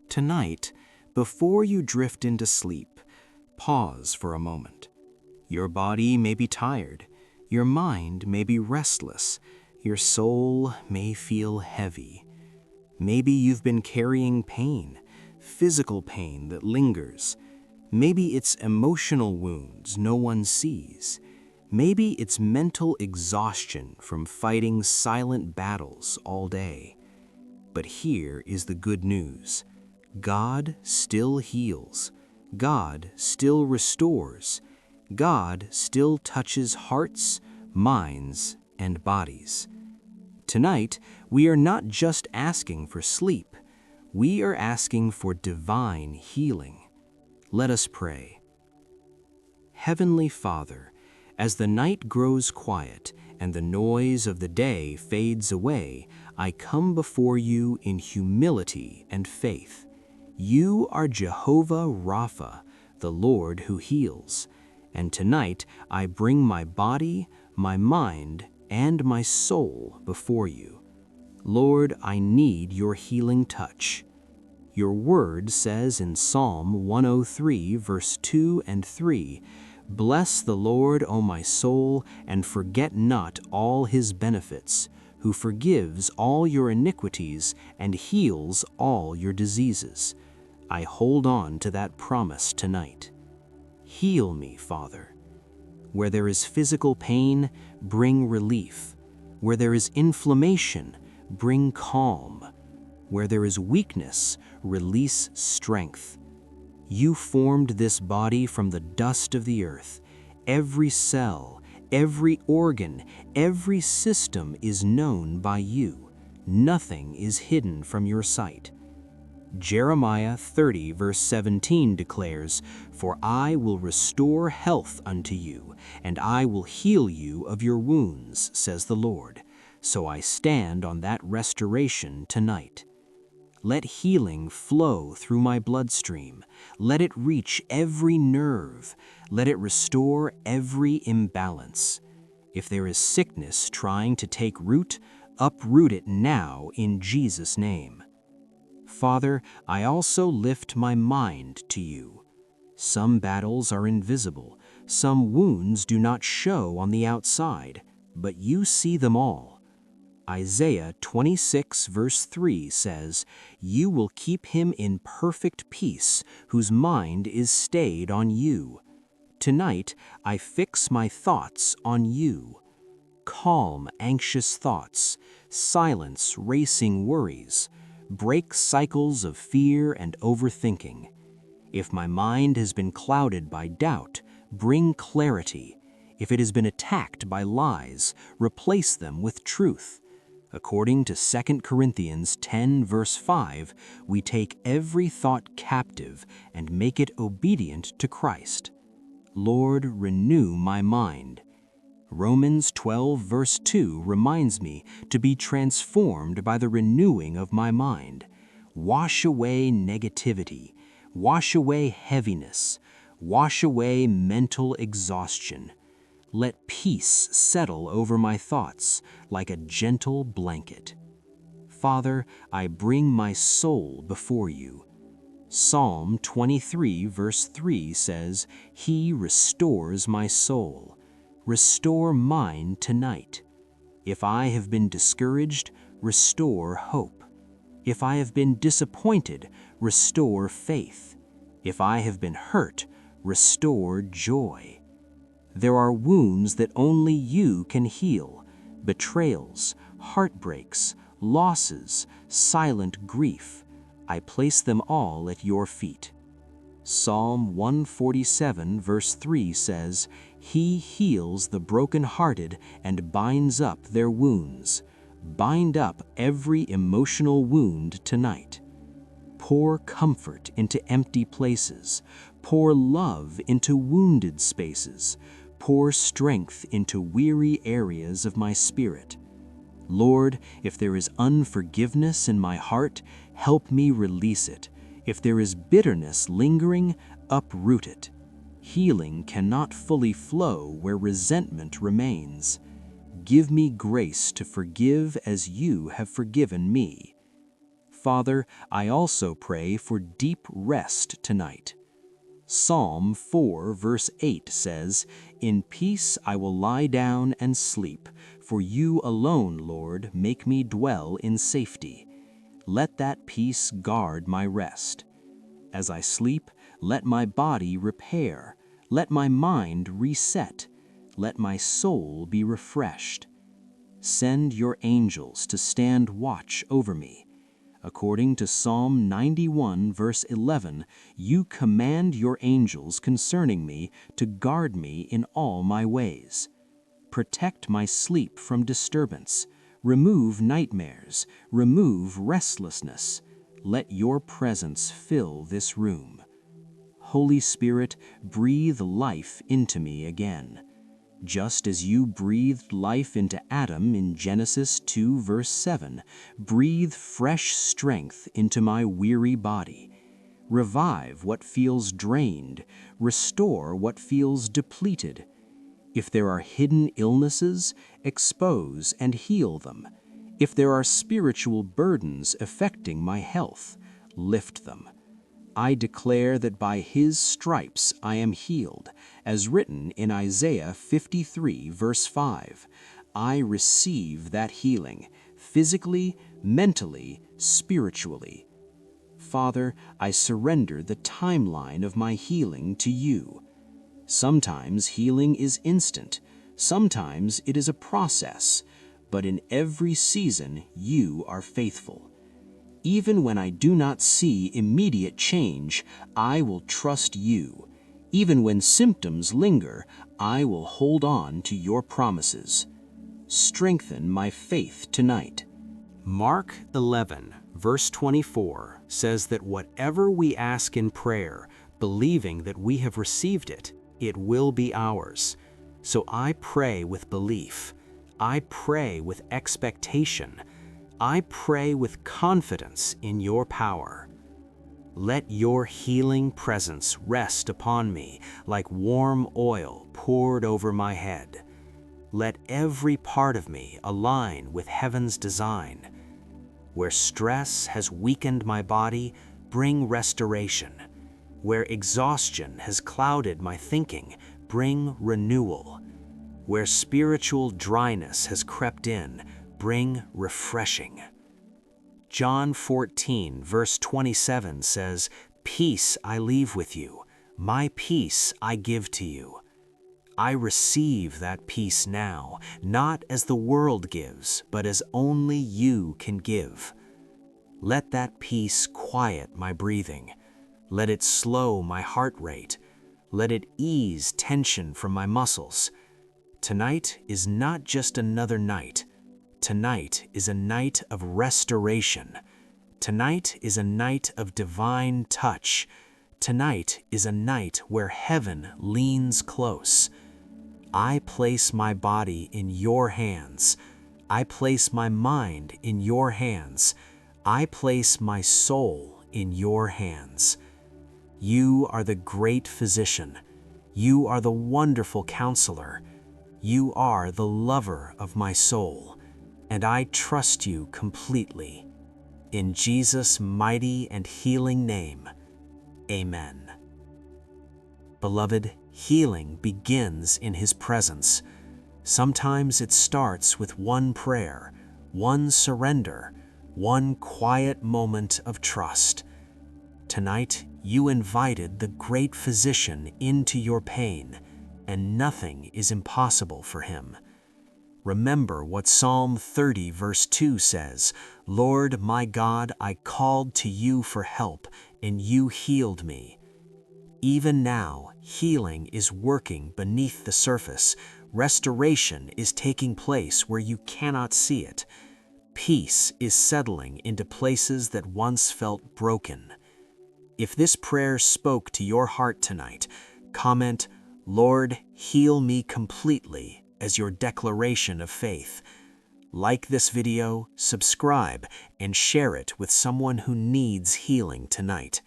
Tonight, before you drift into sleep, pause for a moment. Your body may be tired, your mind may be restless, your soul may feel heavy. Maybe you've been carrying pain, physical pain that lingers. Maybe it's emotional wounds no one sees. Maybe it's mental exhaustion from fighting silent battles all day. But here is the good news. God still heals. God still restores. God still touches hearts, minds, and bodies. Tonight, we are not just asking for sleep. We are asking for divine healing. Let us pray. Heavenly Father, as the night grows quiet and the noise of the day fades away, I come before you in humility and faith. You are Jehovah Rapha, the Lord who heals. And tonight I bring my body, my mind, and my soul before you. Lord, I need your healing touch. Your word says in Psalm 103, verse 2 and 3, "Bless the Lord, O my soul, and forget not all his benefits, who forgives all your iniquities and heals all your diseases." I hold on to that promise tonight. Heal me, Father. Where there is physical pain, bring relief. Where there is inflammation, bring calm. Where there is weakness, release strength. You formed this body from the dust of the earth. Every cell, every organ, every system is known by you. Nothing is hidden from your sight. Jeremiah 30, verse 17 declares, "For I will restore health unto you, and I will heal you of your wounds, says the Lord." So I stand on that restoration tonight. Let healing flow through my bloodstream. Let it reach every nerve. Let it restore every imbalance. If there is sickness trying to take root, uproot it now in Jesus' name. Father, I also lift my mind to you. Some battles are invisible. Some wounds do not show on the outside, but you see them all. Isaiah 26, verse 3 says, "You will keep him in perfect peace, whose mind is stayed on you." Tonight, I fix my thoughts on you. Calm anxious thoughts, silence racing worries, break cycles of fear and overthinking. If my mind has been clouded by doubt, bring clarity. If it has been attacked by lies, replace them with truth. According to 2 Corinthians 10, verse 5, we take every thought captive and make it obedient to Christ. Lord, renew my mind. Romans 12, verse 2 reminds me to be transformed by the renewing of my mind. Wash away negativity. Wash away heaviness. Wash away mental exhaustion. Let peace settle over my thoughts like a gentle blanket. Father, I bring my soul before you. Psalm 23, verse 3 says, "He restores my soul." Restore mine tonight. If I have been discouraged, restore hope. If I have been disappointed, restore faith. If I have been hurt, restore joy. There are wounds that only you can heal, betrayals, heartbreaks, losses, silent grief. I place them all at your feet. Psalm 147, verse 3 says, "He heals the brokenhearted and binds up their wounds." Bind up every emotional wound tonight. Pour comfort into empty places. Pour love into wounded spaces. Pour strength into weary areas of my spirit. Lord, if there is unforgiveness in my heart, help me release it. If there is bitterness lingering, uproot it. Healing cannot fully flow where resentment remains. Give me grace to forgive as you have forgiven me. Father, I also pray for deep rest tonight. Psalm 4 verse 8 says, "In peace I will lie down and sleep, for you alone, Lord, make me dwell in safety. Let that peace guard my rest. As I sleep, let my body repair, let my mind reset, let my soul be refreshed. Send your angels to stand watch over me. According to Psalm 91 verse 11, you command your angels concerning me to guard me in all my ways. Protect my sleep from disturbance. Remove nightmares. Remove restlessness. Let your presence fill this room. Holy Spirit, breathe life into me again. Just as you breathed life into Adam in Genesis 2 verse 7, breathe fresh strength into my weary body. Revive what feels drained, restore what feels depleted. If there are hidden illnesses, expose and heal them. If there are spiritual burdens affecting my health, lift them. I declare that by his stripes I am healed, as written in Isaiah 53 verse 5. I receive that healing, physically, mentally, spiritually. Father, I surrender the timeline of my healing to you. Sometimes healing is instant, sometimes it is a process, but in every season you are faithful. Even when I do not see immediate change, I will trust you. Even when symptoms linger, I will hold on to your promises. Strengthen my faith tonight. Mark 11, verse 24 says that whatever we ask in prayer, believing that we have received it, it will be ours. So I pray with belief. I pray with expectation. I pray with confidence in your power. Let your healing presence rest upon me like warm oil poured over my head. Let every part of me align with heaven's design. Where stress has weakened my body, bring restoration. Where exhaustion has clouded my thinking, bring renewal. Where spiritual dryness has crept in, bring refreshing. John 14, verse 27 says, "Peace I leave with you, my peace I give to you." I receive that peace now, not as the world gives, but as only you can give. Let that peace quiet my breathing. Let it slow my heart rate. Let it ease tension from my muscles. Tonight is not just another night. Tonight is a night of restoration. Tonight is a night of divine touch. Tonight is a night where heaven leans close. I place my body in your hands. I place my mind in your hands. I place my soul in your hands. You are the great physician. You are the wonderful counselor. You are the lover of my soul. And I trust you completely. In Jesus' mighty and healing name, amen. Beloved, healing begins in his presence. Sometimes it starts with one prayer, one surrender, one quiet moment of trust. Tonight, you invited the great physician into your pain, and nothing is impossible for him. Remember what Psalm 30 verse 2 says, "Lord my God, I called to you for help, and you healed me." Even now, healing is working beneath the surface. Restoration is taking place where you cannot see it. Peace is settling into places that once felt broken. If this prayer spoke to your heart tonight, comment, "Lord, heal me completely," as your declaration of faith. Like this video, subscribe, and share it with someone who needs healing tonight.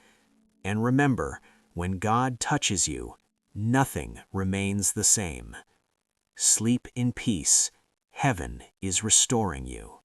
And remember, when God touches you, nothing remains the same. Sleep in peace. Heaven is restoring you.